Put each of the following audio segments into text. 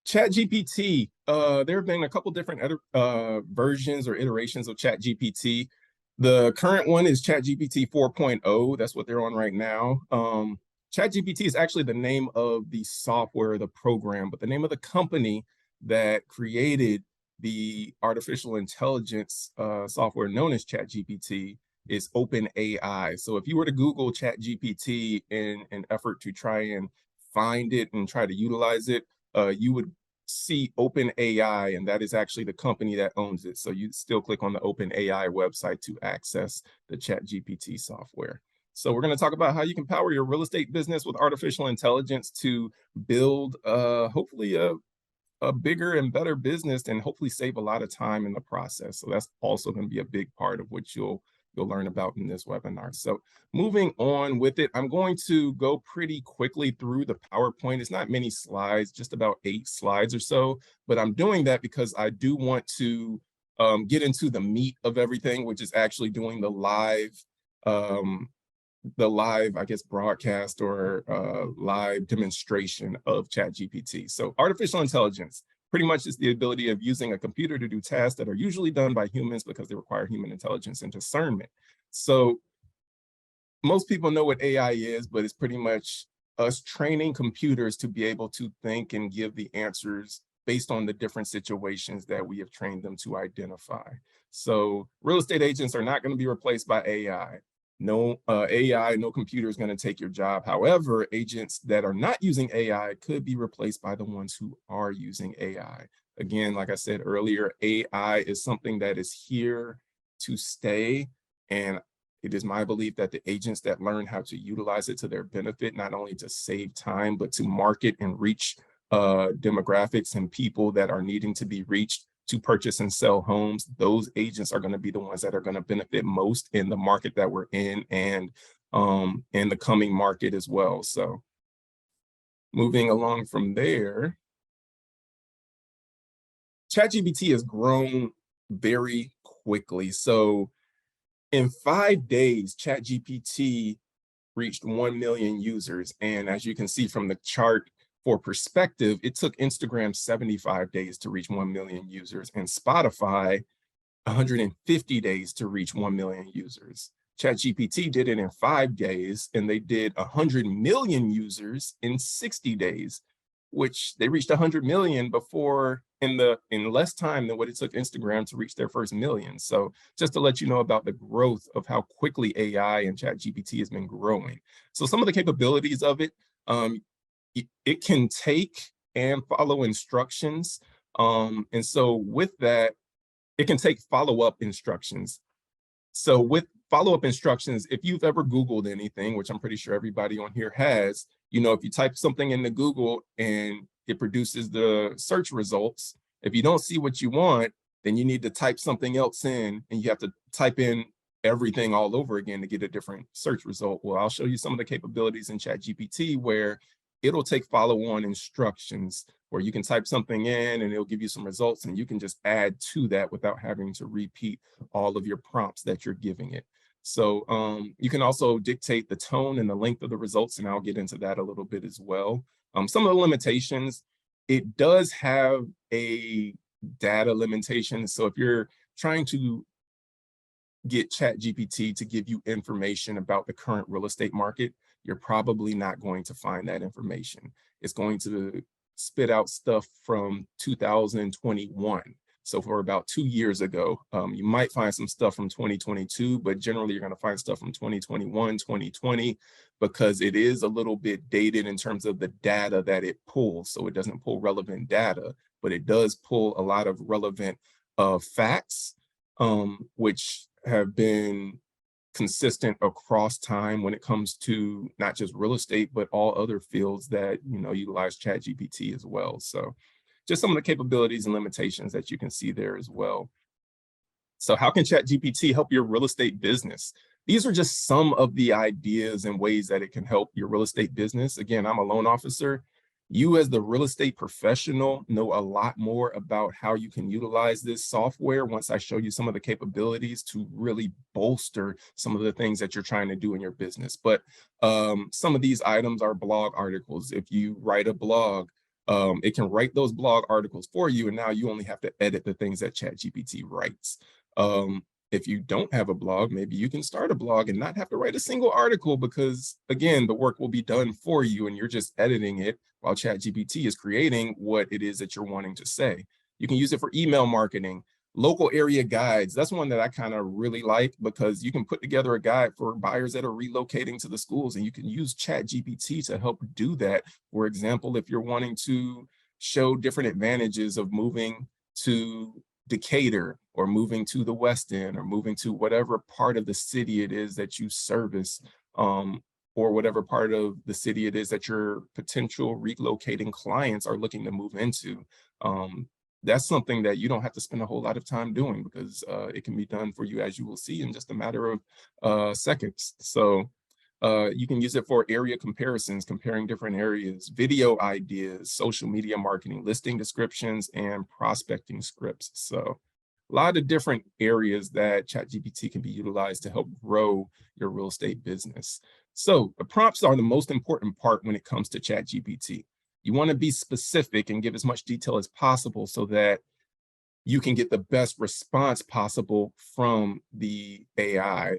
ChatGPT, there have been a couple different versions or iterations of ChatGPT. The current one is ChatGPT 4.0. That's what they're on right now. ChatGPT is actually the name of the software, the program, but the name of the company that created the artificial intelligence software known as ChatGPT is OpenAI. So if you were to Google ChatGPT in an effort to try and find it and try to utilize it, you would see OpenAI, and that is actually the company that owns it. So you still click on the OpenAI website to access the ChatGPT software. So we're going to talk about how you can power your real estate business with artificial intelligence to build hopefully a bigger and better business and hopefully save a lot of time in the process. So that's also going to be a big part of what you'll learn about in this webinar. So moving on with it, I'm going to go pretty quickly through the PowerPoint. It's not many slides, just about 8 slides or so, but I'm doing that because I do want to get into the meat of everything, which is actually doing the live, I guess, broadcast or live demonstration of ChatGPT. So artificial intelligence pretty much is the ability of using a computer to do tasks that are usually done by humans because they require human intelligence and discernment. So most people know what AI is, but it's pretty much us training computers to be able to think and give the answers based on the different situations that we have trained them to identify. So real estate agents are not going to be replaced by AI. No AI, no computer is going to take your job. However, agents that are not using AI could be replaced by the ones who are using AI. Again, like I said earlier, AI is something that is here to stay. And it is my belief that the agents that learn how to utilize it to their benefit, not only to save time, but to market and reach demographics and people that are needing to be reached to purchase and sell homes, those agents are going to be the ones that are going to benefit most in the market that we're in and in the coming market as well. So moving along from there, ChatGPT has grown very quickly. So in 5 days, ChatGPT reached 1 million users. And as you can see from the chart, for perspective, it took Instagram 75 days to reach 1 million users and Spotify 150 days to reach 1 million users. ChatGPT did it in 5 days, and they did 100 million users in 60 days, which they reached 100 million before in less time than what it took Instagram to reach their first million. So just to let you know about the growth of how quickly AI and ChatGPT has been growing. So some of the capabilities of it, it can take and follow instructions. And so with that, it can take follow-up instructions. So with follow-up instructions, if you've ever Googled anything, which I'm pretty sure everybody on here has, if you type something into Google and it produces the search results, if you don't see what you want, then you need to type something else in and you have to type in everything all over again to get a different search result. Well, I'll show you some of the capabilities in ChatGPT where it'll take follow-on instructions where you can type something in and it'll give you some results and you can just add to that without having to repeat all of your prompts that you're giving it. So you can also dictate the tone and the length of the results, and I'll get into that a little bit as well. Some of the limitations, it does have a data limitation. So if you're trying to get ChatGPT to give you information about the current real estate market, you're probably not going to find that information. It's going to spit out stuff from 2021. So for about 2 years ago, you might find some stuff from 2022, but generally you're going to find stuff from 2021, 2020, because it is a little bit dated in terms of the data that it pulls. So it doesn't pull relevant data, but it does pull a lot of relevant facts, which have been consistent across time when it comes to not just real estate, but all other fields that, utilize ChatGPT as well. So just some of the capabilities and limitations that you can see there as well. So how can ChatGPT help your real estate business? These are just some of the ideas and ways that it can help your real estate business. Again, I'm a loan officer. You as the real estate professional know a lot more about how you can utilize this software once I show you some of the capabilities to really bolster some of the things that you're trying to do in your business. But some of these items are blog articles. If you write a blog, It can write those blog articles for you, and now you only have to edit the things that ChatGPT writes. If you don't have a blog, maybe you can start a blog and not have to write a single article because, again, the work will be done for you and you're just editing it while ChatGPT is creating what it is that you're wanting to say. You can use it for email marketing, local area guides. That's one that I kind of really like because you can put together a guide for buyers that are relocating to the schools, and you can use ChatGPT to help do that. For example, if you're wanting to show different advantages of moving to Decatur or moving to the West End or moving to whatever part of the city it is that you service, or whatever part of the city it is that your potential relocating clients are looking to move into. That's something that you don't have to spend a whole lot of time doing because it can be done for you, as you will see, in just a matter of seconds. So you can use it for area comparisons, comparing different areas, video ideas, social media marketing, listing descriptions, and prospecting scripts. So a lot of different areas that ChatGPT can be utilized to help grow your real estate business. So the prompts are the most important part when it comes to ChatGPT. You want to be specific and give as much detail as possible so that you can get the best response possible from the AI.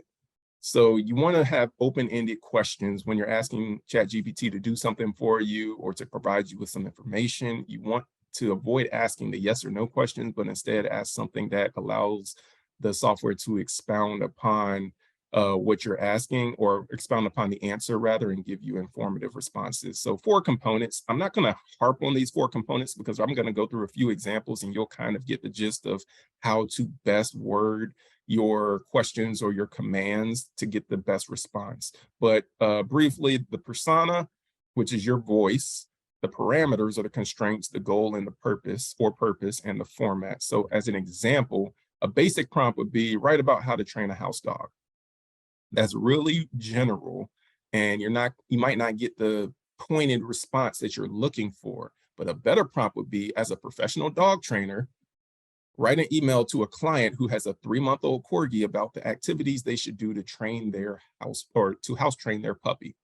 So you want to have open-ended questions when you're asking ChatGPT to do something for you or to provide you with some information. You want to avoid asking the yes or no questions, but instead ask something that allows the software to expound upon what you're asking, or expound upon the answer rather, and give you informative responses. So 4 components. I'm not going to harp on these 4 components because I'm going to go through a few examples and you'll kind of get the gist of how to best word your questions or your commands to get the best response. But briefly, the persona, which is your voice, the parameters are the constraints, the goal and the purpose, and the format. So as an example, a basic prompt would be write about how to train a house dog. That's really general, and you might not get the pointed response that you're looking for. But a better prompt would be, as a professional dog trainer, write an email to a client who has a 3-month-old corgi about the activities they should do to train their house, or to house train their puppy.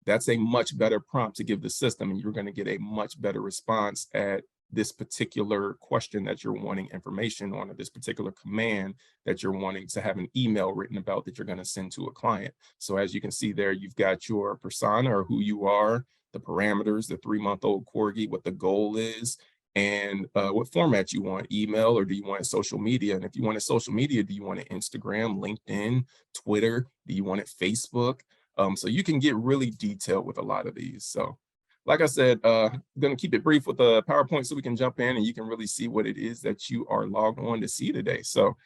That's a much better prompt to give the system, and you're going to get a much better response at this particular question that you're wanting information on, or this particular command that you're wanting to have an email written about that you're going to send to a client. So as you can see there, you've got your persona, or who you are, the parameters, the 3-month-old corgi, what the goal is, and what format you want, email, or do you want it social media? And if you want it social media, do you want it Instagram, LinkedIn, Twitter? Do you want it Facebook? So you can get really detailed with a lot of these. So like I said, I'm going to keep it brief with the PowerPoint so we can jump in and you can really see what it is that you are logged on to see today. So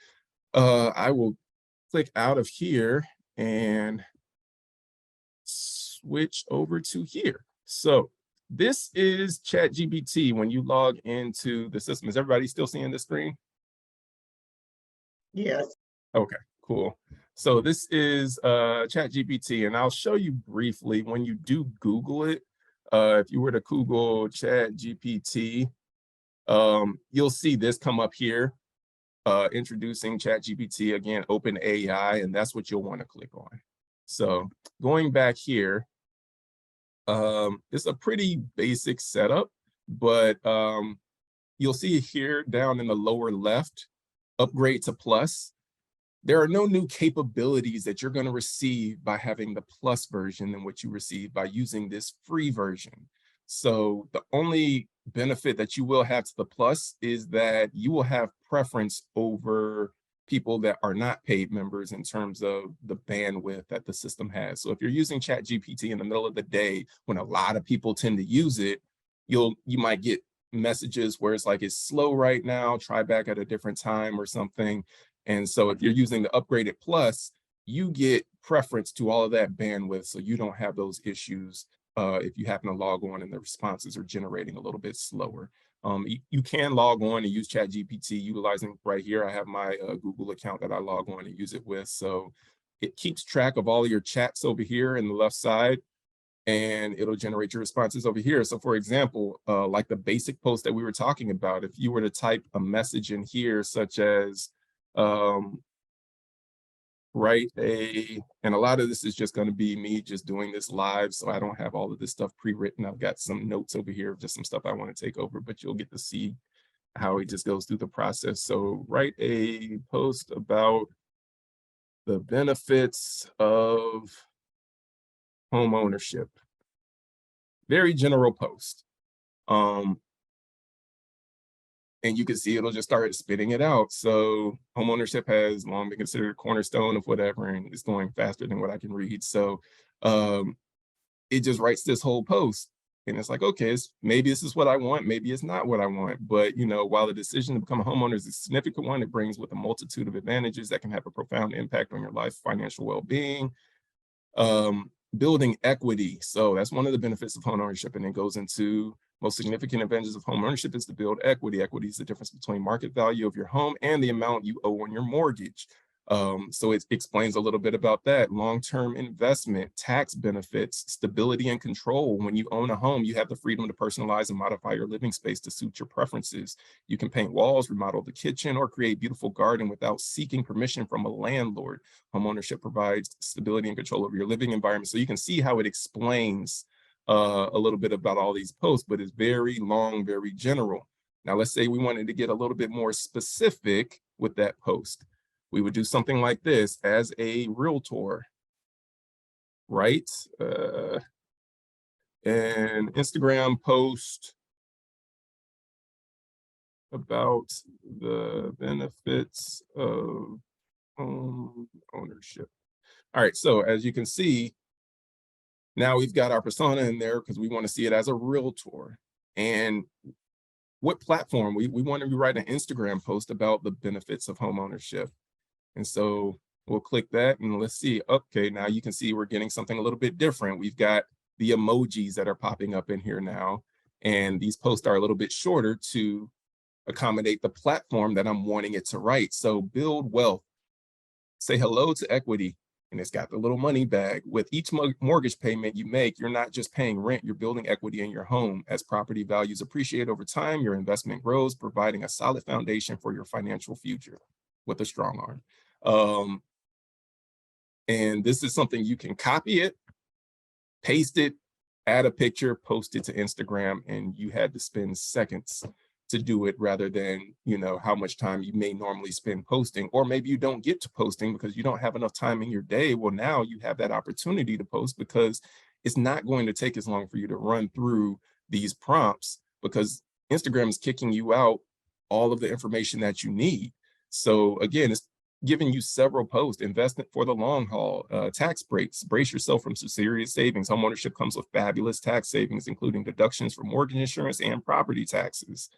I will click out of here and switch over to here. So this is ChatGPT when you log into the system. Is everybody still seeing the screen? Yes. Okay, cool. So this is ChatGPT, and I'll show you briefly when you do Google it. If you were to Google ChatGPT, you'll see this come up here, introducing ChatGPT, again, open AI, and that's what you'll want to click on. So going back here, it's a pretty basic setup, but you'll see here down in the lower left, upgrade to plus. There are no new capabilities that you're going to receive by having the plus version than what you receive by using this free version. So the only benefit that you will have to the plus is that you will have preference over people that are not paid members in terms of the bandwidth that the system has. So if you're using ChatGPT in the middle of the day when a lot of people tend to use it, you might get messages where it's like, it's slow right now, try back at a different time or something. And so if you're using the upgraded plus, you get preference to all of that bandwidth, so you don't have those issues if you happen to log on and the responses are generating a little bit slower. You can log on and use ChatGPT utilizing right here. I have my Google account that I log on and use it with. So it keeps track of all of your chats over here in the left side, and it'll generate your responses over here. So for example, like the basic post that we were talking about, if you were to type a message in here, such as, and a lot of this is just going to be me just doing this live, so I don't have all of this stuff pre-written. I've got some notes over here of just some stuff I want to take over, but you'll get to see how he just goes through the process. So write a post about the benefits of home ownership. Very general post. And you can see it'll just start spitting it out. So homeownership has long been considered a cornerstone of whatever, and it's going faster than what I can read. So it just writes this whole post. And it's like, okay, maybe this is what I want, maybe it's not what I want. But while the decision to become a homeowner is a significant one, it brings with a multitude of advantages that can have a profound impact on your life, financial well-being, building equity. So that's one of the benefits of home ownership, and it goes into most significant advantages of home ownership is to build equity. Equity is the difference between market value of your home and the amount you owe on your mortgage. So it explains a little bit about that. Long-term investment, tax benefits, stability and control. When you own a home, you have the freedom to personalize and modify your living space to suit your preferences. You can paint walls, remodel the kitchen, or create a beautiful garden without seeking permission from a landlord. Homeownership provides stability and control over your living environment. So you can see how it explains a little bit about all these posts, but it's very long, very general. Now, let's say we wanted to get a little bit more specific with that post. We would do something like this as a realtor, right? An Instagram post about the benefits of home ownership. All right, so as you can see, now we've got our persona in there because we want to see it as a realtor. And what platform? We want to write an Instagram post about the benefits of home ownership. And so we'll click that and let's see. Okay, now you can see we're getting something a little bit different. We've got the emojis that are popping up in here now. And these posts are a little bit shorter to accommodate the platform that I'm wanting it to write. So build wealth, say hello to equity. And it's got the little money bag. With each mortgage payment you make, you're not just paying rent, you're building equity in your home. As property values appreciate over time, your investment grows, providing a solid foundation for your financial future with a strong arm. And this is something you can copy it, paste it, add a picture, post it to Instagram, and you had to spend seconds to do it rather than, how much time you may normally spend posting, or maybe you don't get to posting because you don't have enough time in your day. Well, now you have that opportunity to post because it's not going to take as long for you to run through these prompts because Instagram is kicking you out all of the information that you need. So again, it's giving you several posts. Investment for the long haul, tax breaks, brace yourself from some serious savings. Homeownership comes with fabulous tax savings, including deductions for mortgage insurance and property taxes.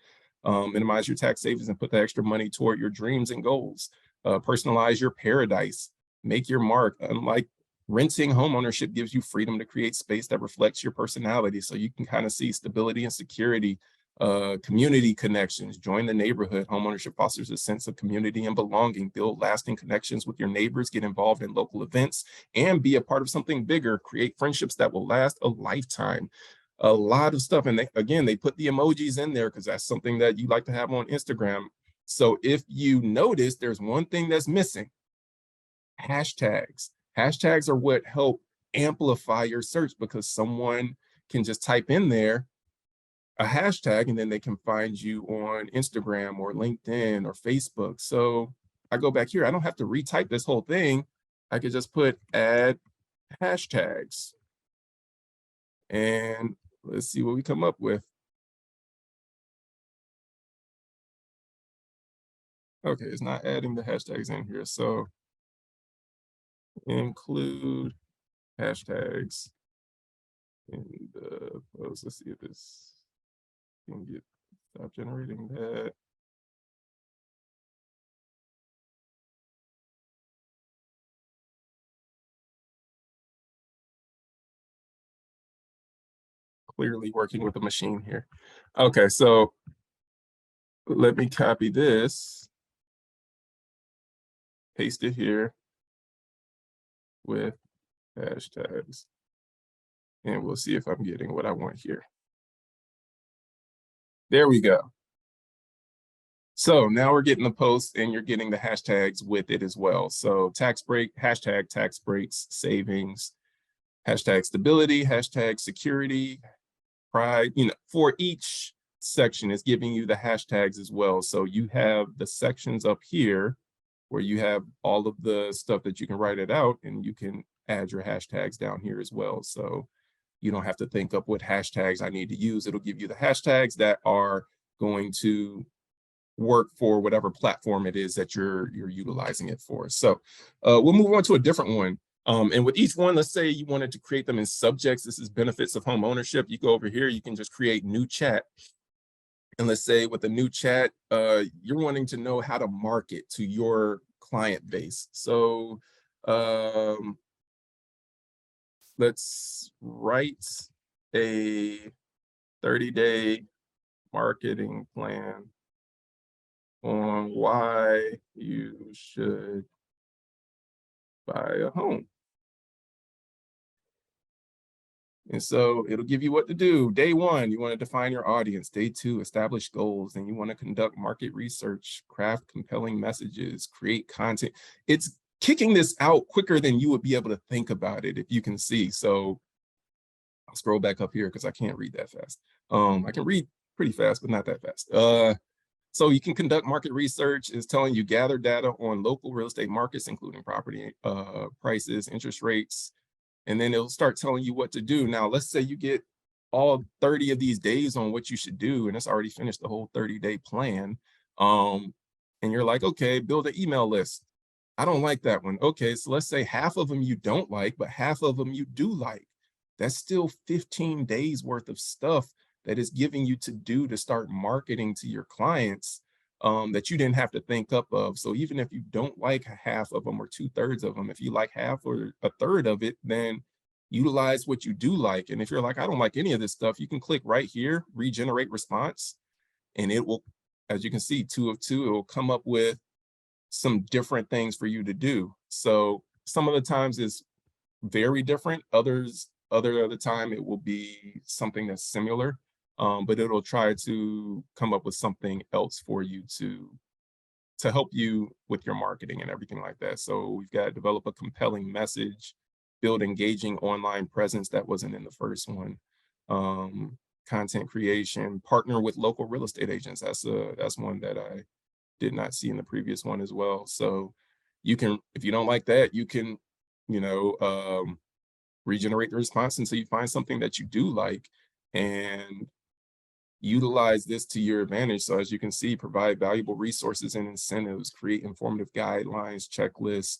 Minimize your tax savings and put the extra money toward your dreams and goals. Personalize your paradise, make your mark. Unlike renting, homeownership gives you freedom to create space that reflects your personality. So you can kind of see stability and security, community connections, join the neighborhood. Homeownership fosters a sense of community and belonging, build lasting connections with your neighbors, get involved in local events, and be a part of something bigger, create friendships that will last a lifetime. A lot of stuff. And they put the emojis in there because that's something that you like to have on Instagram. So if you notice, there's one thing that's missing: hashtags. Hashtags are what help amplify your search because someone can just type in there a hashtag and then they can find you on Instagram or LinkedIn or Facebook. So I go back here, I don't have to retype this whole thing. I could just put add hashtags. And let's see what we come up with. Okay, it's not adding the hashtags in here. So include hashtags in the post. Let's see if this can stop generating that. Clearly working with the machine here. Okay, so let me copy this, paste it here with hashtags, and we'll see if I'm getting what I want here. There we go. So now we're getting the post and you're getting the hashtags with it as well. So tax break, hashtag tax breaks, savings, hashtag stability, hashtag security, pride, for each section is giving you the hashtags as well. So you have the sections up here where you have all of the stuff that you can write it out, and you can add your hashtags down here as well. So you don't have to think up what hashtags I need to use. It'll give you the hashtags that are going to work for whatever platform it is that you're utilizing it for. So we'll move on to a different one. And with each one, let's say you wanted to create them in subjects. This is benefits of home ownership. You go over here, you can just create new chat. And let's say with a new chat, you're wanting to know how to market to your client base. So let's write a 30-day marketing plan on why you should buy a home. And so it'll give you what to do. Day 1, you want to define your audience. Day 2, establish goals. And you want to conduct market research, craft compelling messages, create content. It's kicking this out quicker than you would be able to think about it, if you can see. So I'll scroll back up here because I can't read that fast. I can read pretty fast, but not that fast. So you can conduct market research. Is telling you gather data on local real estate markets, including property prices, interest rates, and then it'll start telling you what to do. Now, let's say you get all 30 of these days on what you should do, and it's already finished the whole 30-day plan. And you're like, okay, build an email list. I don't like that one. Okay, so let's say half of them you don't like, but half of them you do like. That's still 15 days worth of stuff that is giving you to do to start marketing to your clients that you didn't have to think up of. So even if you don't like half of them or 2/3 of them, if you like half or a third of it, then utilize what you do like. And if you're like, I don't like any of this stuff, you can click right here, regenerate response, and it will, as you can see, 2 of 2, it will come up with some different things for you to do. So some of the times it's very different. Other of the time it will be something that's similar, but it'll try to come up with something else for you to help you with your marketing and everything like that. So we've got to develop a compelling message, build engaging online presence. That wasn't in the first one. Content creation, partner with local real estate agents. That's one that I did not see in the previous one as well. So you can, if you don't like that, you can, regenerate the response until you find something that you do like and utilize this to your advantage. So as you can see, provide valuable resources and incentives, create informative guidelines, checklists,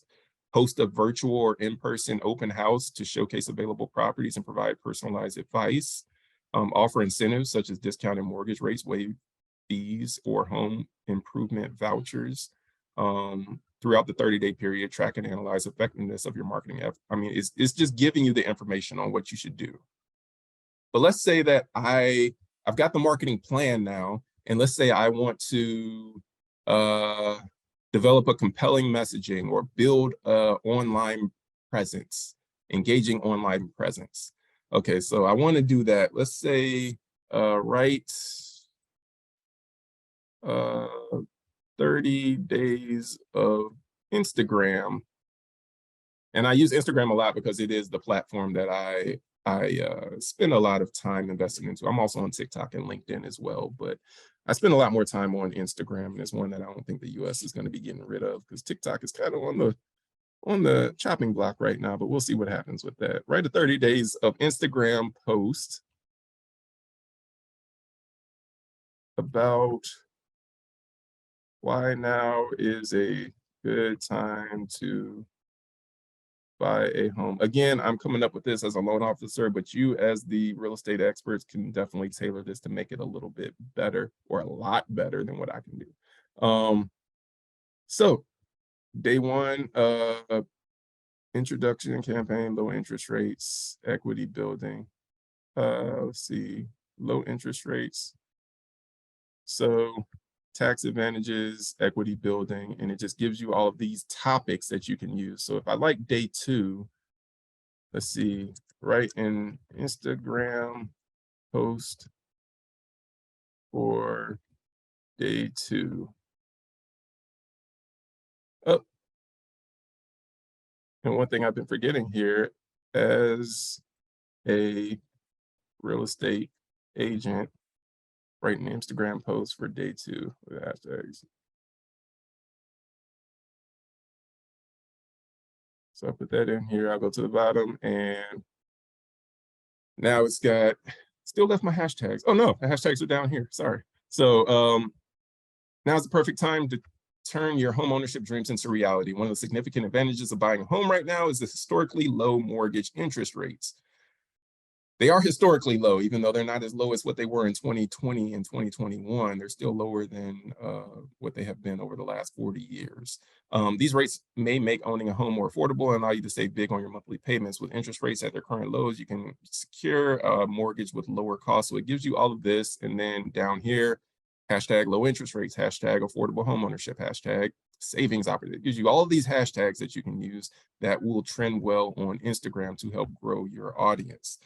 host a virtual or in-person open house to showcase available properties and provide personalized advice, offer incentives such as discounted mortgage rates, waive fees, or home improvement vouchers. Throughout the 30-day period, track and analyze effectiveness of your marketing effort. I mean, it's just giving you the information on what you should do. But let's say that I've got the marketing plan now, and let's say I want to develop a compelling messaging or build an online presence, engaging online presence. Okay, so I want to do that. Let's say write 30 days of Instagram. And I use Instagram a lot because it is the platform that I spend a lot of time investing into. I'm also on TikTok and LinkedIn as well, but I spend a lot more time on Instagram, and it's one that I don't think the US is going to be getting rid of because TikTok is kind of on the chopping block right now, but we'll see what happens with that. Write a 30 days of Instagram post about why now is a good time to buy a home. Again, I'm coming up with this as a loan officer, but you as the real estate experts can definitely tailor this to make it a little bit better or a lot better than what I can do. So day 1, introduction campaign, low interest rates, equity building. Let's see, low interest rates. So tax advantages, equity building, and it just gives you all of these topics that you can use. So if I like day 2, let's see, write an Instagram post for day 2. And one thing I've been forgetting here, as a real estate agent, writing an Instagram post for day 2 with hashtags. So I put that in here. I'll go to the bottom, and now it's got, still left my hashtags. Oh no, the hashtags are down here. Sorry. So now's the perfect time to turn your home ownership dreams into reality. One of the significant advantages of buying a home right now is the historically low mortgage interest rates. They are historically low, even though they're not as low as what they were in 2020 and 2021. They're still lower than what they have been over the last 40 years. These rates may make owning a home more affordable and allow you to save big on your monthly payments. With interest rates at their current lows, you can secure a mortgage with lower costs. So it gives you all of this. And then down here, hashtag low interest rates, hashtag affordable home ownership, hashtag savings opportunity. It gives you all of these hashtags that you can use that will trend well on Instagram to help grow your audience.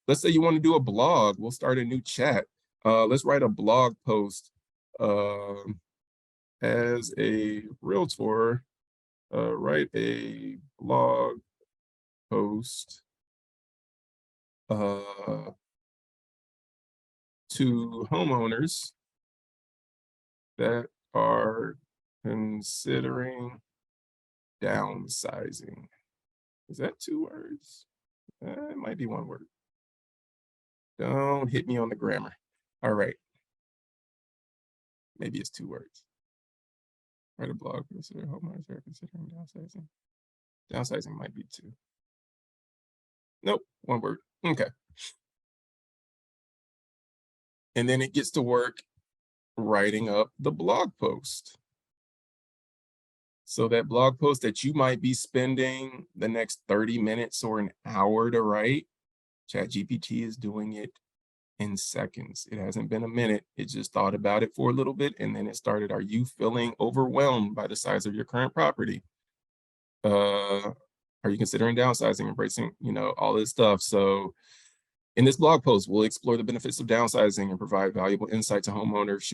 Let's say you want to do a blog. We'll start a new chat. Let's write a blog post. As a realtor, write a blog post to homeowners that are considering downsizing. Is that 2 words? It might be 1 word. Don't hit me on the grammar. All right. Maybe it's 2 words. Write a blog, consider homeowners are considering downsizing. Downsizing might be 2. Nope, 1 word. Okay. And then it gets to work writing up the blog post. So that blog post that you might be spending the next 30 minutes or an hour to write, ChatGPT is doing it in seconds. It hasn't been a minute. It just thought about it for a little bit, and then it started. Are you feeling overwhelmed by the size of your current property? Are you considering downsizing, embracing, all this stuff? So in this blog post, we'll explore the benefits of downsizing and provide valuable insight to homeowners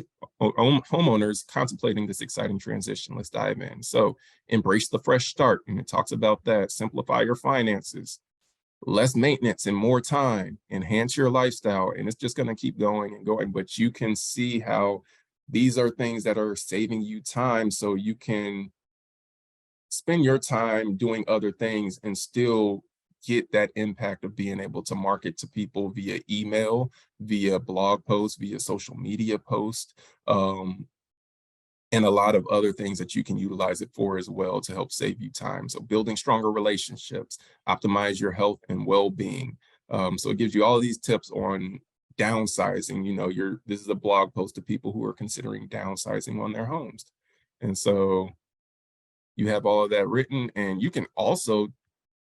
contemplating this exciting transition. Let's dive in. So embrace the fresh start, and it talks about that. Simplify your finances, less maintenance and more time, enhance your lifestyle, and it's just going to keep going and going. But you can see how these are things that are saving you time, so you can spend your time doing other things and still get that impact of being able to market to people via email, via blog posts, via social media posts, and a lot of other things that you can utilize it for as well to help save you time. So building stronger relationships, optimize your health and well-being. So it gives you all these tips on downsizing. This is a blog post to people who are considering downsizing on their homes. And so you have all of that written, and you can also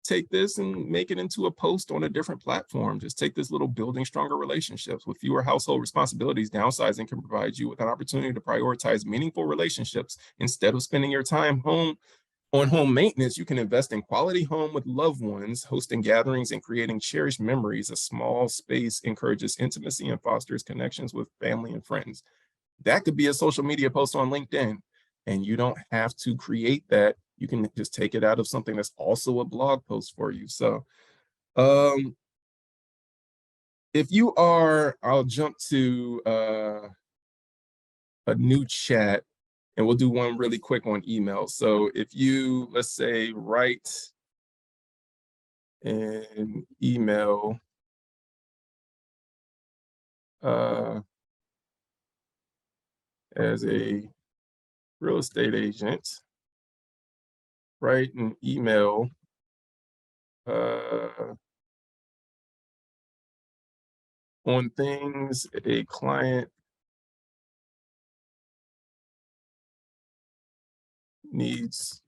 take this and make it into a post on a different platform. Just take this little building stronger relationships. With fewer household responsibilities, downsizing can provide you with an opportunity to prioritize meaningful relationships. Instead of spending your time on home maintenance, you can invest in quality home with loved ones, hosting gatherings and creating cherished memories. A small space encourages intimacy and fosters connections with family and friends. That could be a social media post on LinkedIn, and you don't have to create that. You can just take it out of something that's also a blog post for you. So if you are, I'll jump to a new chat, and we'll do one really quick on email. So if you, let's say, write an email as a real estate agent, write an email on things a client needs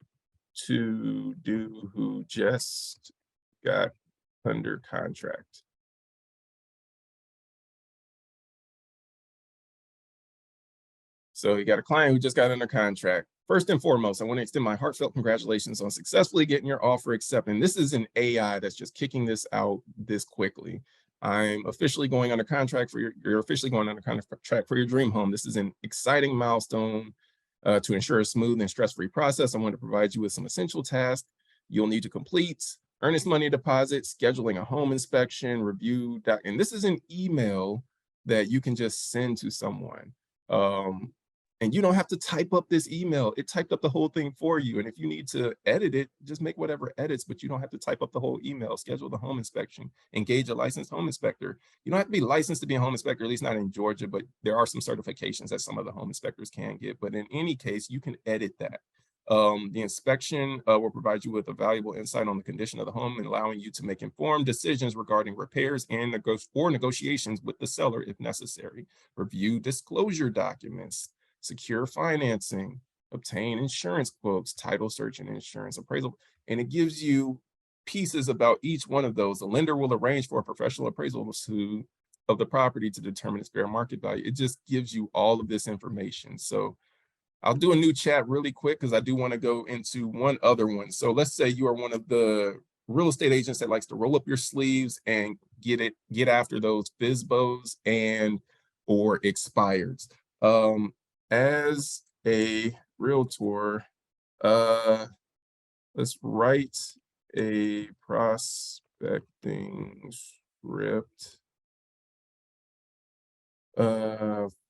to do who just got under contract. So you got a client who just got under contract. First and foremost, I want to extend my heartfelt congratulations on successfully getting your offer accepted. And this is an AI that's just kicking this out this quickly. I'm officially going under contract for you're officially going under contract for your dream home. This is an exciting milestone to ensure a smooth and stress-free process. I want to provide you with some essential tasks you'll need to complete earnest money deposit, scheduling a home inspection, review doc, and this is an email that you can just send to someone. Um, and you don't have to type up this email. It typed up the whole thing for you. And if you need to edit it, just make whatever edits, but you don't have to type up the whole email. Schedule the home inspection, engage a licensed home inspector. You don't have to be licensed to be a home inspector, at least not in Georgia, but there are some certifications that some of the home inspectors can get. But in any case, you can edit that. The inspection will provide you with a valuable insight on the condition of the home and allowing you to make informed decisions regarding repairs and negotiations with the seller if necessary. Review disclosure documents, secure financing, obtain insurance quotes, title search and insurance appraisal. And it gives you pieces about each one of those. The lender will arrange for a professional appraisal of the property to determine its fair market value. It just gives you all of this information. So I'll do a new chat really quick because I do want to go into one other one. So let's say you are one of the real estate agents that likes to roll up your sleeves and get after those FSBOs and or expireds. As a realtor, let's write a prospecting script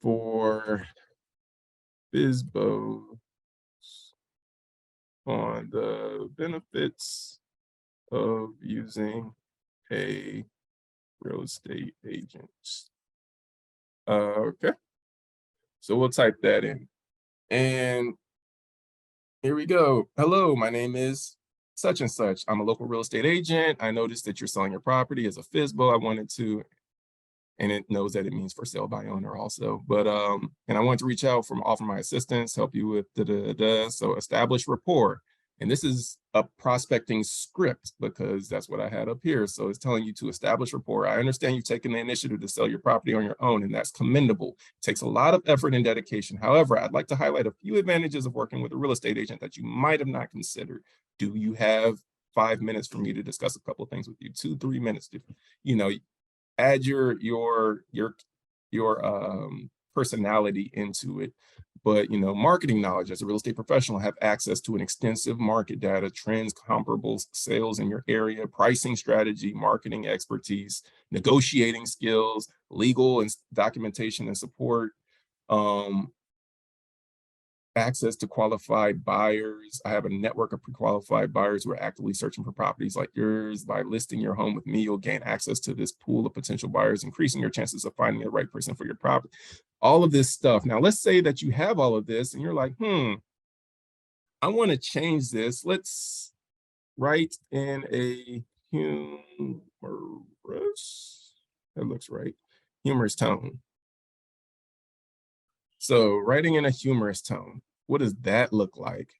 for FSBO on the benefits of using a real estate agent. Okay, so we'll type that in. And here we go. Hello, my name is such and such. I'm a local real estate agent. I noticed that you're selling your property as a FSBO. I wanted to, and it knows that it means for sale by owner also. But and I want to reach out from offer my assistance, help you with so establish rapport. And this is a prospecting script because that's what I had up here. So it's telling you to establish rapport. I understand you've taken the initiative to sell your property on your own, and that's commendable. It takes a lot of effort and dedication. However, I'd like to highlight a few advantages of working with a real estate agent that you might have not considered. Do you have 5 minutes for me to discuss a couple of things with you? 2-3 minutes, you know, add your personality into it. But marketing knowledge as a real estate professional, have access to an extensive market data, trends, comparables, sales in your area, pricing strategy, marketing expertise, negotiating skills, legal and documentation and support, access to qualified buyers. I have a network of pre-qualified buyers who are actively searching for properties like yours. By listing your home with me, you'll gain access to this pool of potential buyers, increasing your chances of finding the right person for your property. All of this stuff. Now, let's say that you have all of this and you're like, I want to change this. Let's write in a humorous, that looks right, humorous tone. So writing in a humorous tone, what does that look like?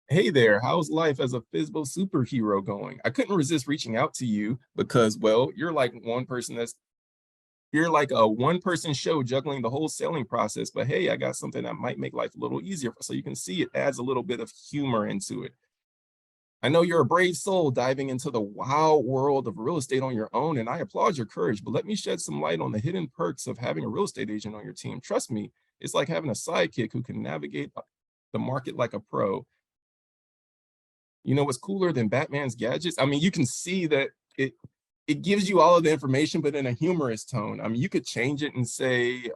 Hey there, how's life as a FSBO superhero going? I couldn't resist reaching out to you because, well, you're like a one-person show juggling the whole selling process, but hey, I got something that might make life a little easier. So you can see it adds a little bit of humor into it. I know you're a brave soul diving into the wild world of real estate on your own, and I applaud your courage, but let me shed some light on the hidden perks of having a real estate agent on your team. Trust me, it's like having a sidekick who can navigate the market like a pro. You know what's cooler than Batman's gadgets? I mean, you can see that it gives you all of the information, but in a humorous tone. I mean, you could change it and say,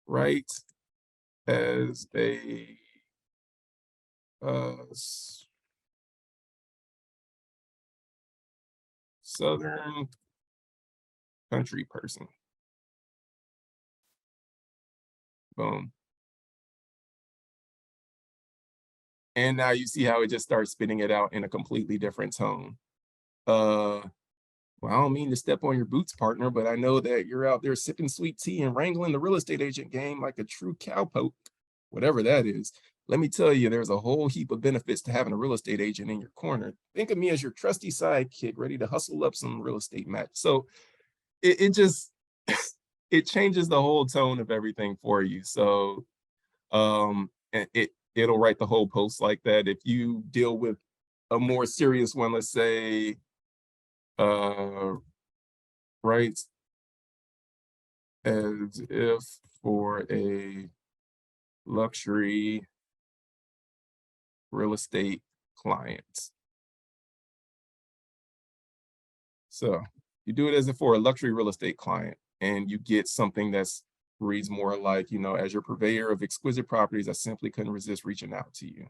right as a Southern country person. Boom. And now you see how it just starts spitting it out in a completely different tone. Well, I don't mean to step on your boots, partner, but I know that you're out there sipping sweet tea and wrangling the real estate agent game like a true cowpoke, whatever that is. Let me tell you, there's a whole heap of benefits to having a real estate agent in your corner. Think of me as your trusty sidekick, ready to hustle up some real estate match. So it just, it changes the whole tone of everything for you. So and it'll write the whole post like that. If you deal with a more serious one, let's say, right as if for a luxury real estate clients. So you do it as if for a luxury real estate client, and you get something that's reads more like, as your purveyor of exquisite properties, I simply couldn't resist reaching out to you.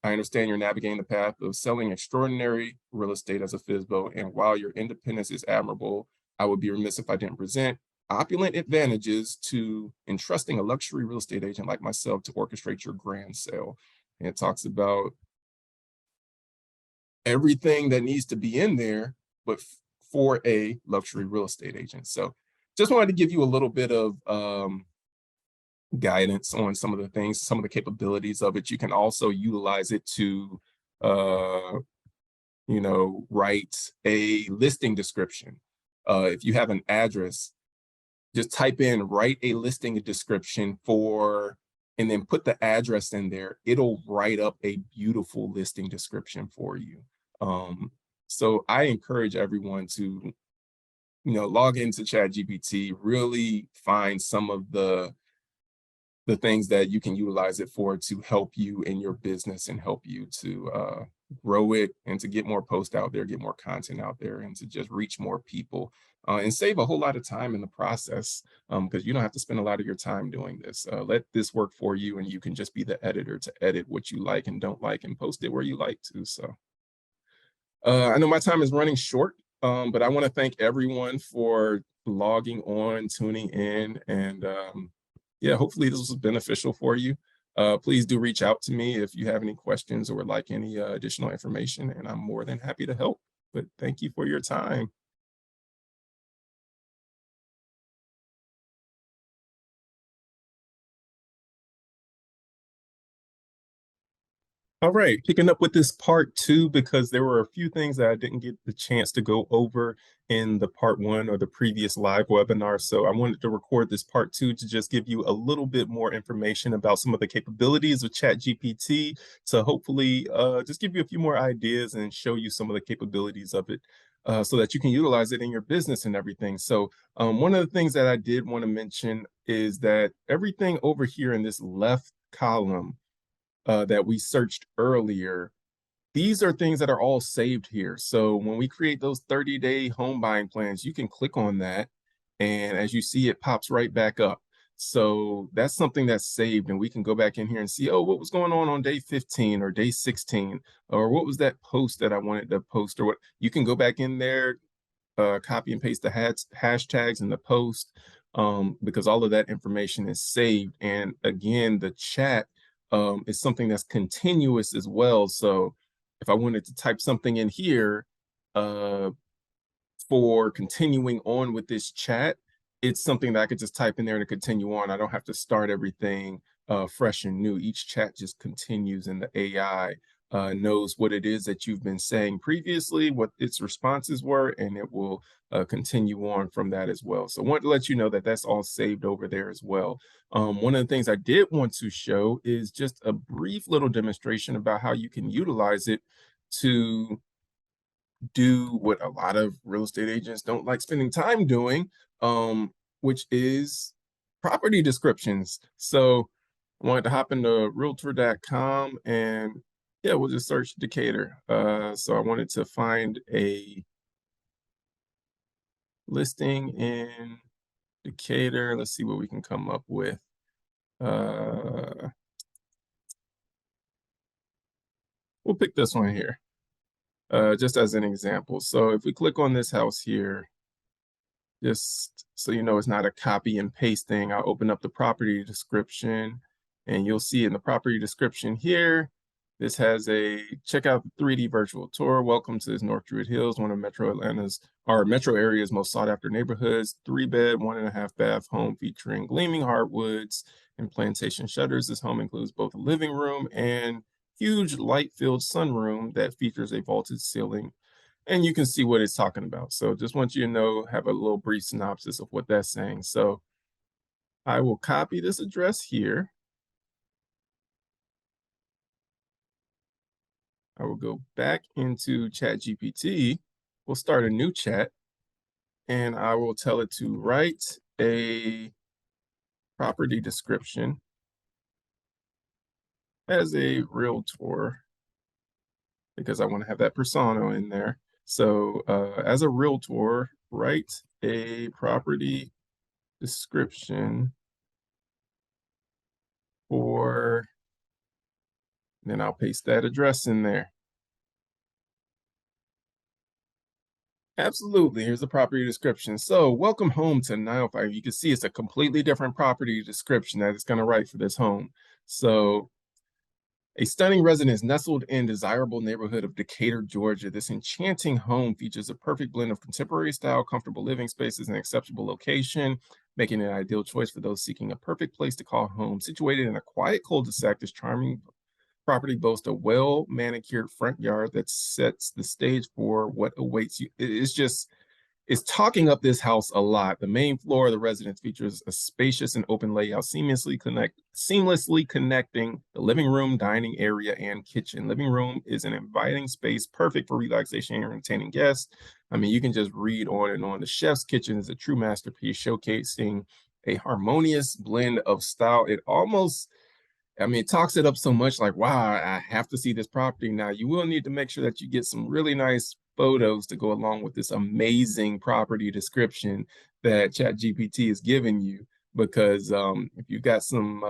I understand you're navigating the path of selling extraordinary real estate as a FISBO, and while your independence is admirable, I would be remiss if I didn't present opulent advantages to entrusting a luxury real estate agent like myself to orchestrate your grand sale. And it talks about everything that needs to be in there, but for a luxury real estate agent. So just wanted to give you a little bit of guidance on some of the things, some of the capabilities of it. You can also utilize it to, uh, write a listing description. If you have an address, just type in, write a listing description for, and then put the address in there. It'll write up a beautiful listing description for you. So I encourage everyone to, log into ChatGPT, really find some of the things that you can utilize it for to help you in your business and help you to grow it and to get more posts out there, get more content out there, and to just reach more people and save a whole lot of time in the process, because you don't have to spend a lot of your time doing this. Let this work for you, and you can just be the editor to edit what you like and don't like and post it where you like to. So I know my time is running short, but I want to thank everyone for logging on, tuning in, and yeah, hopefully this was beneficial for you. Please do reach out to me if you have any questions or would like any additional information, and I'm more than happy to help. But thank you for your time. All right, picking up with this part two, because there were a few things that I didn't get the chance to go over in the part one or the previous live webinar. So I wanted to record this part two to just give you a little bit more information about some of the capabilities of ChatGPT, to hopefully just give you a few more ideas and show you some of the capabilities of it, so that you can utilize it in your business and everything. So one of the things that I did want to mention is that everything over here in this left column that we searched earlier, these are things that are all saved here. So when we create those 30-day home buying plans, you can click on that, and as you see, it pops right back up. So that's something that's saved, and we can go back in here and see, oh, what was going on day 15 or day 16, or what was that post that I wanted to post, or what. You can go back in there, copy and paste the hashtags in the post, because all of that information is saved. And again, the chat is something that's continuous as well. So if I wanted to type something in here, uh, for continuing on with this chat, it's something that I could just type in there to continue on. I don't have to start everything fresh and new. Each chat just continues, and the AI knows what it is that you've been saying previously, what its responses were, and it will continue on from that as well. So I wanted to let you know that that's all saved over there as well. One of the things I did want to show is just a brief little demonstration about how you can utilize it to do what a lot of real estate agents don't like spending time doing, which is property descriptions. So I wanted to hop into realtor.com, and yeah, we'll just search Decatur. So I wanted to find a listing in Decatur. Let's see what we can come up with. We'll pick this one here, just as an example. So if we click on this house here, just so you know, it's not a copy and paste thing. I'll open up the property description, and you'll see in the property description here, this has a check out the 3D virtual tour. Welcome to this North Druid Hills, one of metro area's most sought after neighborhoods. 3-bed, 1.5-bath home featuring gleaming hardwoods and plantation shutters. This home includes both a living room and huge light-filled sunroom that features a vaulted ceiling, and you can see what it's talking about. So just want you to know, have a little brief synopsis of what that's saying. So I will copy this address here. I will go back into ChatGPT. We'll start a new chat, and I will tell it to write a property description as a realtor because I want to have that persona in there. So as a realtor, write a property description for, then I'll paste that address in there. Absolutely. Here's the property description. So welcome home to 905. You can see it's a completely different property description that it's going to write for this home. So a stunning residence nestled in desirable neighborhood of Decatur, Georgia. This enchanting home features a perfect blend of contemporary style, comfortable living spaces, and acceptable location, making it an ideal choice for those seeking a perfect place to call home. Situated in a quiet cul-de-sac, this charming property boasts a well-manicured front yard that sets the stage for what awaits you. It's just, it's talking up this house a lot. The main floor of the residence features a spacious and open layout, seamlessly connecting the living room, dining area, and kitchen. Living room is an inviting space, perfect for relaxation and entertaining guests. I mean, you can just read on and on. The chef's kitchen is a true masterpiece, showcasing a harmonious blend of style. It almost, I mean, it talks it up so much like, wow, I have to see this property now. You will need to make sure that you get some really nice photos to go along with this amazing property description that ChatGPT is giving you. Because if you got some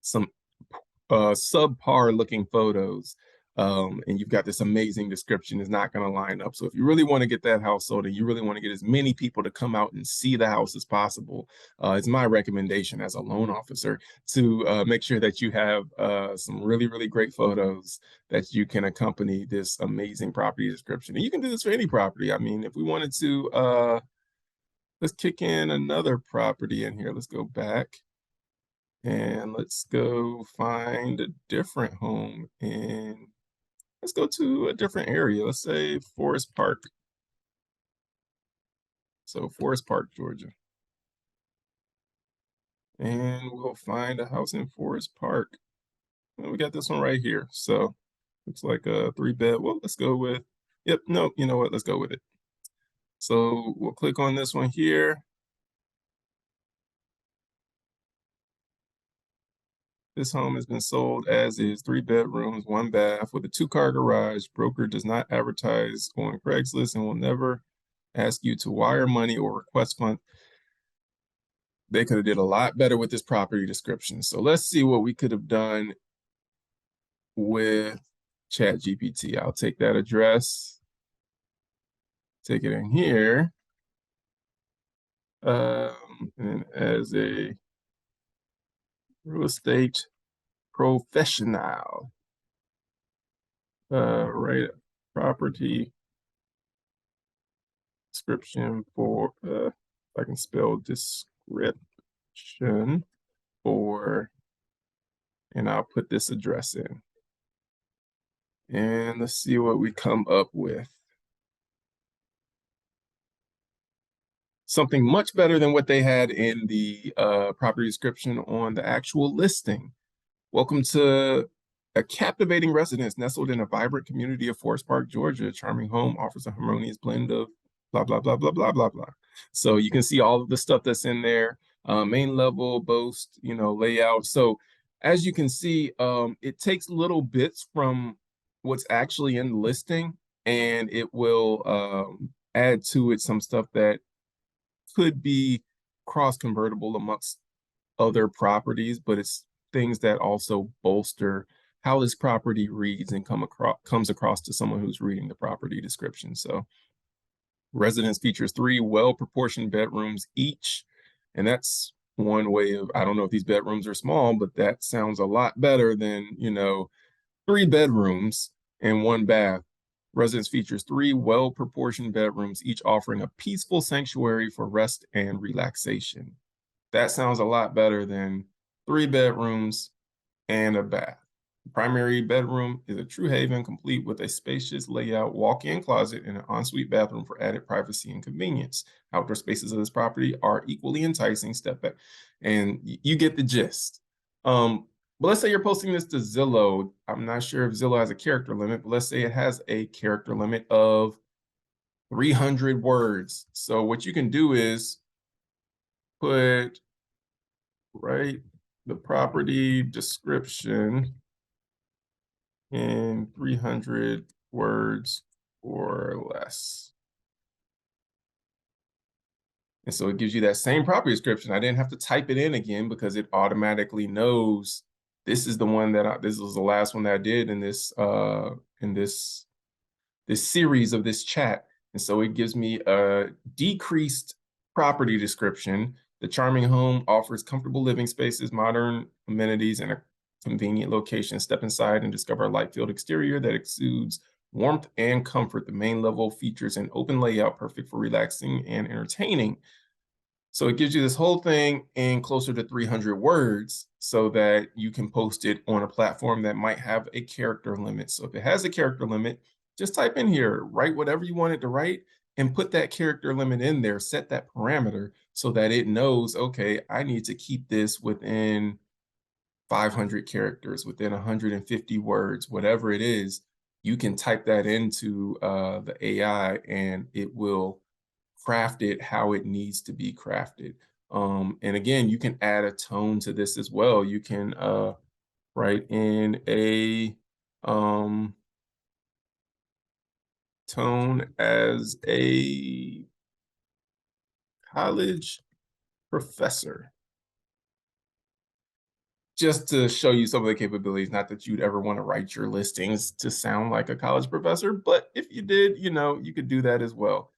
subpar looking photos, and you've got this amazing description, is not going to line up. So if you really want to get that house sold and you really want to get as many people to come out and see the house as possible, it's my recommendation as a loan officer to make sure that you have some really, really great photos that you can accompany this amazing property description. And you can do this for any property. I mean, if we wanted to, let's kick in another property in here. Let's go back. And let's go find a different home and let's go to a different area. Let's say Forest Park. So Forest Park, Georgia. And we'll find a house in Forest Park. And we got this one right here. So looks like a 3-bed. Well, let's go with, yep, no, you know what? Let's go with it. So we'll click on this one here. This home has been sold as is, 3 bedrooms, 1 bath with a 2-car garage. Broker does not advertise on Craigslist and will never ask you to wire money or request funds. They could have did a lot better with this property description. So let's see what we could have done with ChatGPT. I'll take that address, take it in here, and as a real estate professional, write property description for, if I can spell description for, and I'll put this address in. And let's see what we come up with. Something much better than what they had in the property description on the actual listing. Welcome to a captivating residence nestled in a vibrant community of Forest Park, Georgia. A charming home offers a harmonious blend of blah, blah, blah, blah, blah, blah, blah. So you can see all of the stuff that's in there. Main level, boast, you know, layout. So as you can see, it takes little bits from what's actually in the listing, and it will add to it some stuff that could be cross-convertible amongst other properties, but it's things that also bolster how this property reads and comes across to someone who's reading the property description. So residence features 3 well-proportioned bedrooms each, and that's one way of, I don't know if these bedrooms are small, but that sounds a lot better than, you know, 3 bedrooms and 1 bath. Residence features 3 well-proportioned bedrooms, each offering a peaceful sanctuary for rest and relaxation. That sounds a lot better than 3 bedrooms and a bath. The primary bedroom is a true haven, complete with a spacious layout, walk-in closet, and an ensuite bathroom for added privacy and convenience. Outdoor spaces of this property are equally enticing. Step back, and you get the gist. But let's say you're posting this to Zillow. I'm not sure if Zillow has a character limit, but let's say it has a character limit of 300 words. So what you can do is put, right, the property description in 300 words or less. And so it gives you that same property description. I didn't have to type it in again because it automatically knows this is the one that this was the last one that I did in this series of this chat. And so it gives me a decreased property description. The charming home offers comfortable living spaces, modern amenities, and a convenient location. Step inside and discover a light-filled exterior that exudes warmth and comfort. The main level features an open layout, perfect for relaxing and entertaining. So it gives you this whole thing in closer to 300 words so that you can post it on a platform that might have a character limit. So if it has a character limit, just type in here, write whatever you want it to write, and put that character limit in there, set that parameter so that it knows, okay, I need to keep this within 500 characters, within 150 words, whatever it is. You can type that into the AI and it will craft it how it needs to be crafted. And again, you can add a tone to this as well. You can write in a tone as a college professor, just to show you some of the capabilities. Not that you'd ever want to write your listings to sound like a college professor, but if you did, you could do that as well.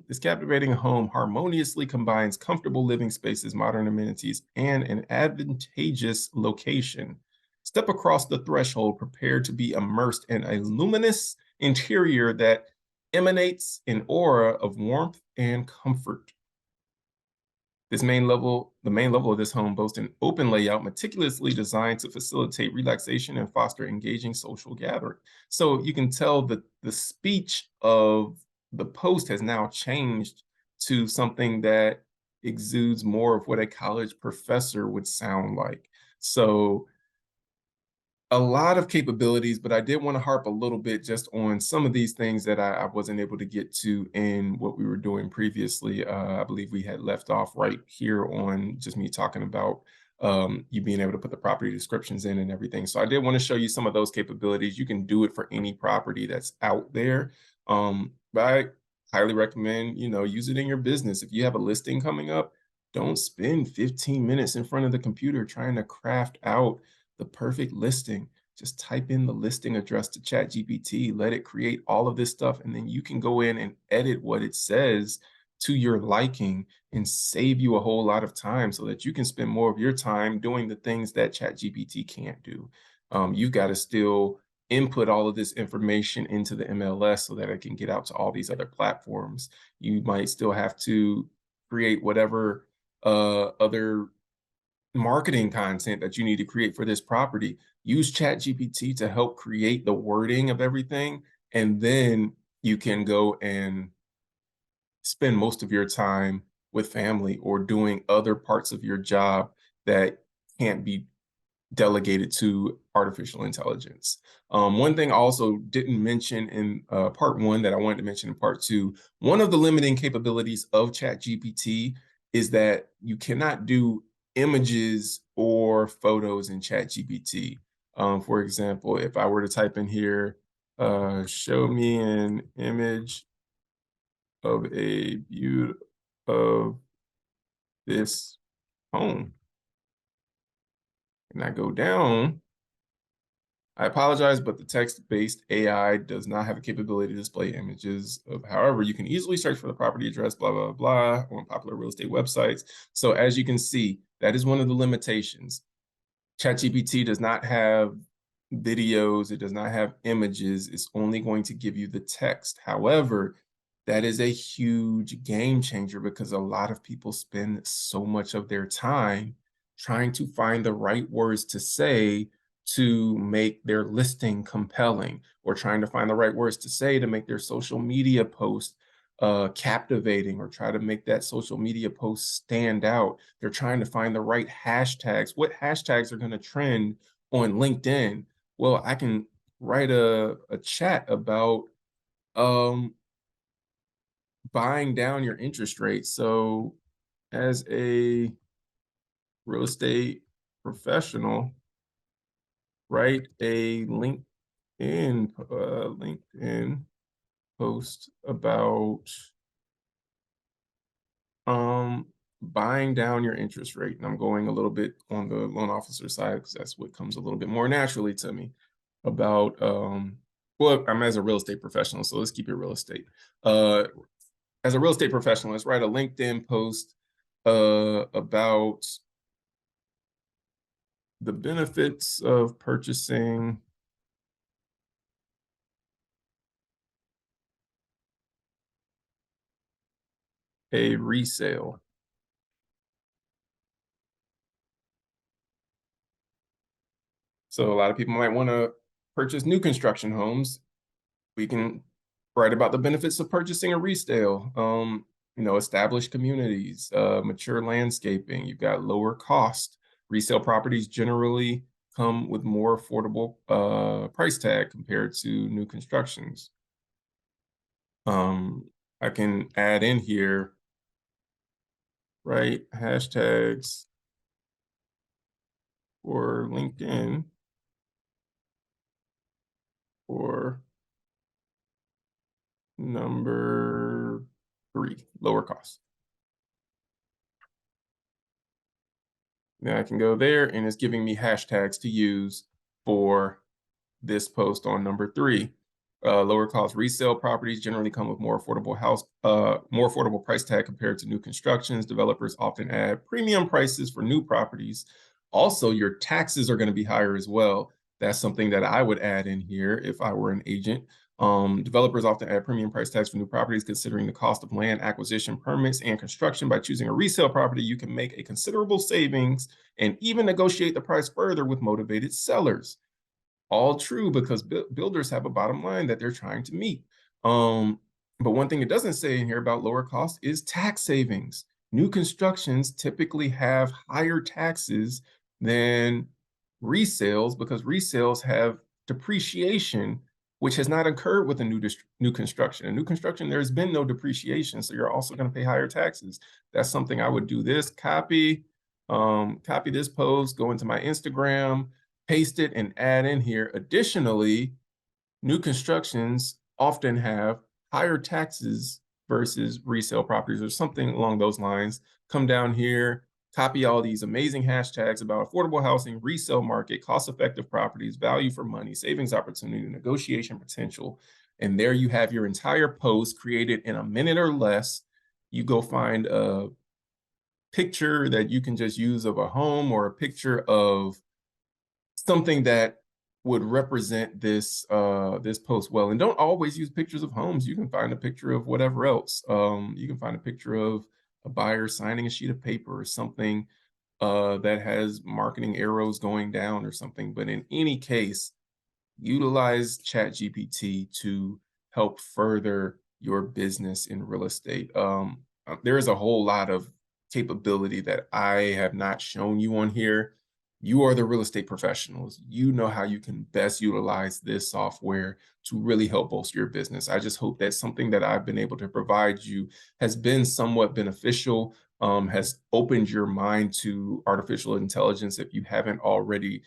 This captivating home harmoniously combines comfortable living spaces, modern amenities, and an advantageous location. Step across the threshold, prepared to be immersed in a luminous interior that emanates an aura of warmth and comfort. The main level of this home boasts an open layout meticulously designed to facilitate relaxation and foster engaging social gathering. So you can tell that the speech of the post has now changed to something that exudes more of what a college professor would sound like. So a lot of capabilities, but I did want to harp a little bit just on some of these things that I wasn't able to get to in what we were doing previously. I believe we had left off right here on just me talking about you being able to put the property descriptions in and everything. So I did want to show you some of those capabilities. You can do it for any property that's out there. But I highly recommend, use it in your business. If you have a listing coming up, don't spend 15 minutes in front of the computer trying to craft out the perfect listing. Just type in the listing address to ChatGPT, let it create all of this stuff, and then you can go in and edit what it says to your liking and save you a whole lot of time so that you can spend more of your time doing the things that ChatGPT can't do. You've got to still input all of this information into the MLS so that it can get out to all these other platforms. You might still have to create whatever other marketing content that you need to create for this property. Use ChatGPT to help create the wording of everything, and then you can go and spend most of your time with family or doing other parts of your job that can't be delegated to artificial intelligence. One thing I also didn't mention in part one that I wanted to mention in part two, one of the limiting capabilities of ChatGPT is that you cannot do images or photos in ChatGPT. For example, if I were to type in here, show me an image of a view of this home, and I go down, I apologize, but the text-based AI does not have a capability to display images of, however, you can easily search for the property address, blah, blah, blah, on popular real estate websites. So as you can see, that is one of the limitations. ChatGPT does not have videos, it does not have images, it's only going to give you the text. However, that is a huge game changer because a lot of people spend so much of their time trying to find the right words to say to make their listing compelling, or trying to find the right words to say to make their social media post captivating, or try to make that social media post stand out. They're trying to find the right hashtags. What hashtags are going to trend on LinkedIn? Well, I can write a chat about buying down your interest rate. So as a real estate professional write a LinkedIn post about buying down your interest rate. And I'm going a little bit on the loan officer side because that's what comes a little bit more naturally to me about well, I'm as a real estate professional, so let's keep it real estate. As a real estate professional, let's write a LinkedIn post about the benefits of purchasing a resale. So a lot of people might want to purchase new construction homes. We can write about the benefits of purchasing a resale. Established communities, mature landscaping. You've got lower cost. Resale properties generally come with more affordable price tag compared to new constructions. I can add in here, right? Hashtags for LinkedIn for number 3, lower cost. Then I can go there and it's giving me hashtags to use for this post on number 3. Lower cost resale properties generally come with more affordable price tag compared to new constructions. Developers often add premium prices for new properties. Also, your taxes are going to be higher as well. That's something that I would add in here if I were an agent. Developers often add premium price tags for new properties, considering the cost of land acquisition, permits, and construction. By choosing a resale property, you can make a considerable savings and even negotiate the price further with motivated sellers. All true, because builders have a bottom line that they're trying to meet. But one thing it doesn't say in here about lower cost is tax savings. New constructions typically have higher taxes than resales because resales have depreciation, which has not occurred with a new construction. A new construction, there's been no depreciation, so you're also going to pay higher taxes. That's something I would do. This copy this post, go into my Instagram, paste it, and add in here. Additionally, new constructions often have higher taxes versus resale properties or something along those lines. Come down here, copy all these amazing hashtags about affordable housing, resale market, cost-effective properties, value for money, savings opportunity, negotiation potential. And there you have your entire post created in a minute or less. You go find a picture that you can just use of a home or a picture of something that would represent this this post well. And don't always use pictures of homes. You can find a picture of whatever else. You can find a picture of a buyer signing a sheet of paper or something that has marketing arrows going down or something. But in any case, utilize ChatGPT to help further your business in real estate. There is a whole lot of capability that I have not shown you on here. You are the real estate professionals. You know how you can best utilize this software to really help bolster your business. I just hope that something that I've been able to provide you has been somewhat beneficial, has opened your mind to artificial intelligence if you haven't already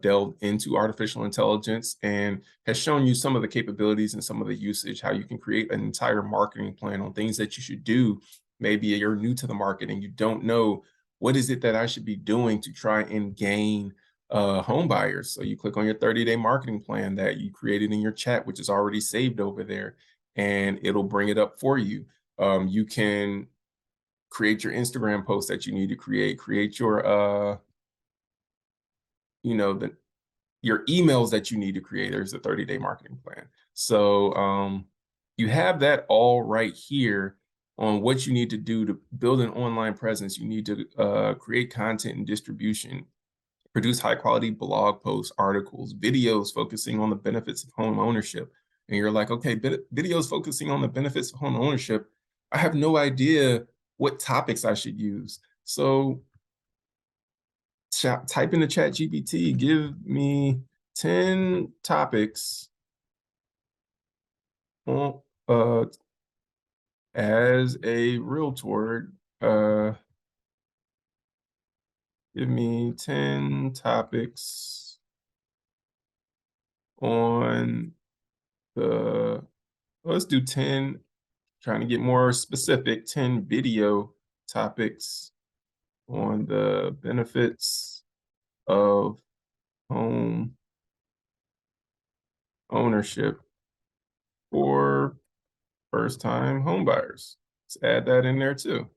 delved into artificial intelligence, and has shown you some of the capabilities and some of the usage, how you can create an entire marketing plan on things that you should do. Maybe you're new to the market and you don't know what is it that I should be doing to try and gain home buyers. So you click on your 30-day marketing plan that you created in your chat, which is already saved over there, and it'll bring it up for you. You can create your Instagram post that you need to create your you know, your emails that you need to create. There's a 30-day marketing plan. So you have that all right here on what you need to do to build an online presence. You need to create content and distribution, produce high quality blog posts, articles, videos focusing on the benefits of home ownership. And you're like, okay, videos focusing on the benefits of home ownership. I have no idea what topics I should use. So type into ChatGPT, give me 10 topics on, as a realtor, Give me 10 topics on the, let's do 10, trying to get more specific, 10 video topics on the benefits of home ownership for first-time homebuyers. Let's add that in there too.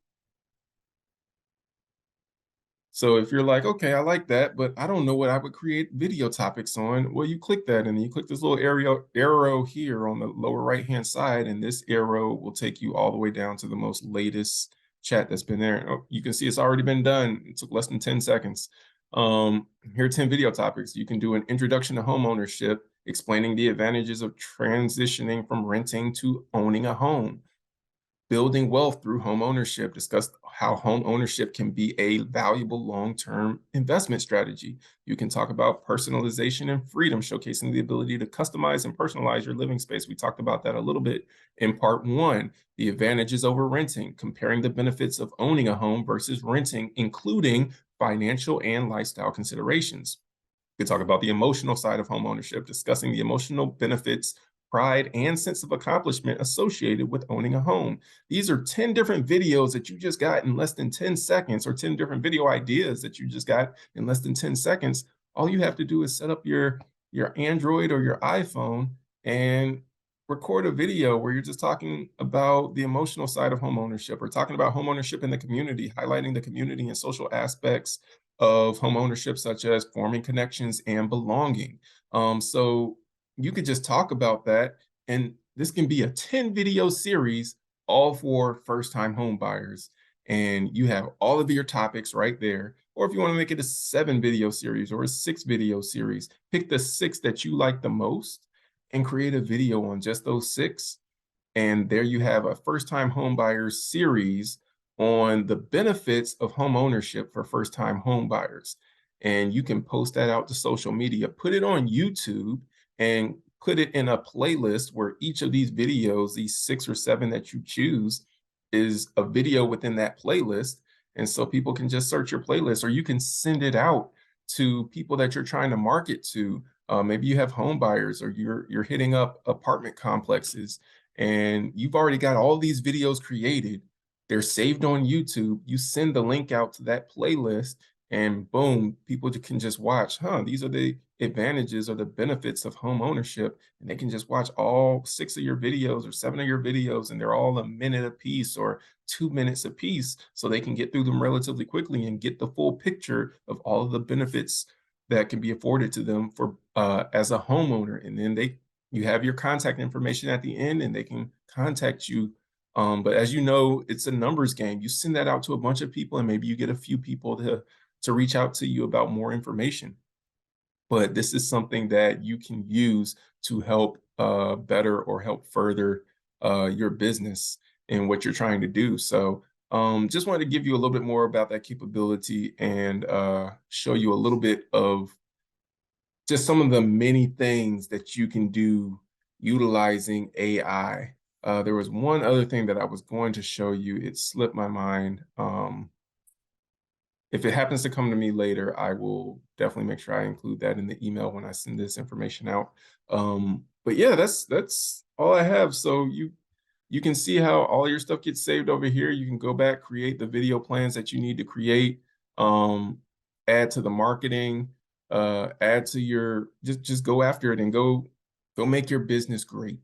So if you're like, okay, I like that, but I don't know what I would create video topics on, well, you click that and then you click this little arrow here on the lower right-hand side, and this arrow will take you all the way down to the most latest chat that's been there. Oh, you can see it's already been done. It took less than 10 seconds. Here are 10 video topics. You can do an introduction to home ownership, explaining the advantages of transitioning from renting to owning a home. Building wealth through home ownership, discuss how home ownership can be a valuable long-term investment strategy. You can talk about personalization and freedom, showcasing the ability to customize and personalize your living space. We talked about that a little bit in part one. The advantages over renting, comparing the benefits of owning a home versus renting, including financial and lifestyle considerations. We could talk about the emotional side of home ownership, discussing the emotional benefits, pride, and sense of accomplishment associated with owning a home. These are 10 different videos that you just got in less than 10 seconds, or 10 different video ideas that you just got in less than 10 seconds. All you have to do is set up your Android or your iPhone and record a video where you're just talking about the emotional side of home ownership, or talking about home ownership in the community, highlighting the community and social aspects of home ownership, such as forming connections and belonging. So you could just talk about that, and this can be a 10 video series, all for first-time home buyers. And you have all of your topics right there. Or if you want to make it a 7 video series or a 6 video series, pick the 6 that you like the most and create a video on just those 6. And there you have a first-time home buyers series on the benefits of home ownership for first-time home buyers. And you can post that out to social media, put it on YouTube, and put it in a playlist where each of these videos, these 6 or 7 that you choose, is a video within that playlist. And so people can just search your playlist, or you can send it out to people that you're trying to market to. Maybe you have home buyers, or you're hitting up apartment complexes, and you've already got all these videos created. They're saved on YouTube. You send the link out to that playlist, and boom, people can just watch, these are the advantages or the benefits of home ownership. And they can just watch all 6 of your videos or 7 of your videos, and they're all a minute a piece or 2 minutes a piece. So they can get through them relatively quickly and get the full picture of all of the benefits that can be afforded to them for as a homeowner. And then you have your contact information at the end, and they can contact you. But as you know, it's a numbers game. You send that out to a bunch of people, and maybe you get a few people to reach out to you about more information. But this is something that you can use to help better or help further your business and what you're trying to do. So just wanted to give you a little bit more about that capability, and show you a little bit of just some of the many things that you can do utilizing AI. There was one other thing that I was going to show you. It slipped my mind. If it happens to come to me later, I will definitely make sure I include that in the email when I send this information out. But yeah, that's all I have. So you can see how all your stuff gets saved over here. You can go back, create the video plans that you need to create, add to the marketing, add to your, just go after it and go make your business great.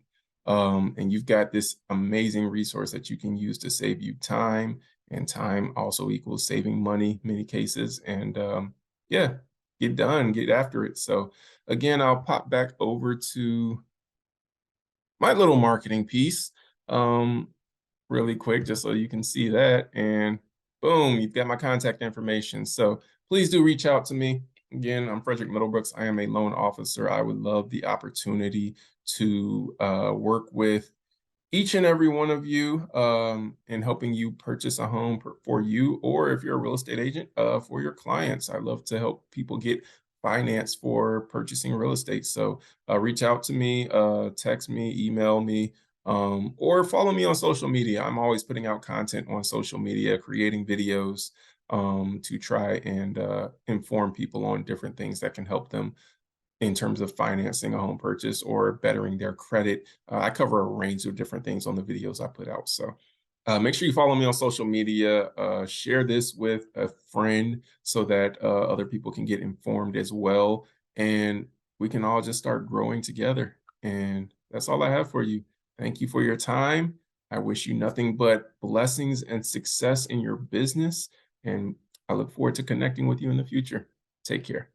And you've got this amazing resource that you can use to save you time, and time also equals saving money in many cases. And yeah, get done, get after it. So again, I'll pop back over to my little marketing piece really quick, just so you can see that. And boom, you've got my contact information. So please do reach out to me. Again, I'm Frederick Middlebrooks. I am a loan officer. I would love the opportunity to work with each and every one of you in helping you purchase a home for you, or if you're a real estate agent, for your clients. I love to help people get finance for purchasing real estate. So reach out to me, text me, email me, or follow me on social media. I'm always putting out content on social media, creating videos. to try and inform people on different things that can help them in terms of financing a home purchase or bettering their credit. I cover a range of different things on the videos I put out. So make sure you follow me on social media, share this with a friend so that other people can get informed as well. And we can all just start growing together. And that's all I have for you. Thank you for your time. I wish you nothing but blessings and success in your business. And I look forward to connecting with you in the future. Take care.